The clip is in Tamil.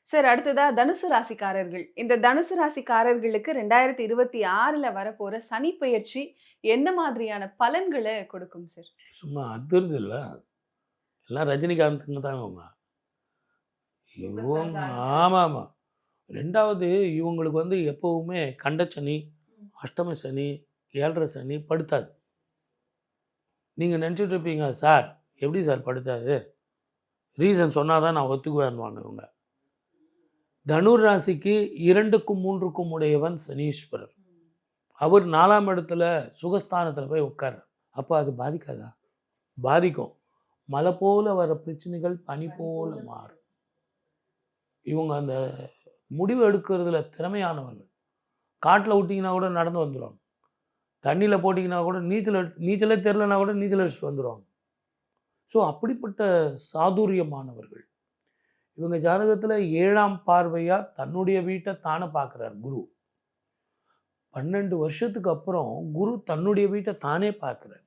சார் அடுத்ததா தனுசு ராசிக்காரர்கள். இந்த தனுசு ராசிக்காரர்களுக்கு 2026ல வரப்போற சனி பெயர்ச்சி என்ன மாதிரியான பலன்கள கொடுக்கும் சார்? சும்மா அதிருது இல்ல. எல்லாம் ரஜினிகாந்த்ங்க தான் இவங்க. சூப்பர் ஸ்டார் இவங்க சார். ஆமாமா. 2வது இவங்களுக்கு எப்பவுமே கண்டச்சனி, அஷ்டம சனி, 7.5 சனி படுத்தாது. நீங்க நெனச்சிட்டு இருப்பீங்க, "சார் எப்படி சார் படுத்தாது? ரீசன் சொன்னா தான் நான் ஒத்துக்குவேன்னுவாங்க இவங்க." தனுர் ராசிக்கு 2க்கும் 3க்கும் உடையவன் சனீஸ்வரர். அவர் 4ஆம் இடத்துல சுகஸ்தானத்துல போய் உட்கார்றார். அப்ப அது பாதிக்காதா? பாதிக்கும். மலை போல வர பிரச்சனைகள் பனி போல மாறும். இவங்க அந்த முடிவு எடுக்கிறதுல திறமையானவர்கள். காட்டுல விட்டீங்கன்னா கூட நடந்து வந்துருவாங்க. தண்ணியில போட்டீங்கன்னா கூட நீச்சலே தெரியலனா கூட நீச்சல் அடிச்சுட்டு வந்துருவாங்க. ஸோ அப்படிப்பட்ட சாதுரியமானவர்கள். இவங்க ஜாதகத்துல 7ஆம் பார்வையா தன்னுடைய வீட்டை தானே பார்க்குறார் குரு. 12 வருஷத்துக்கு அப்புறம் குரு தன்னுடைய வீட்டை தானே பார்க்குறார்.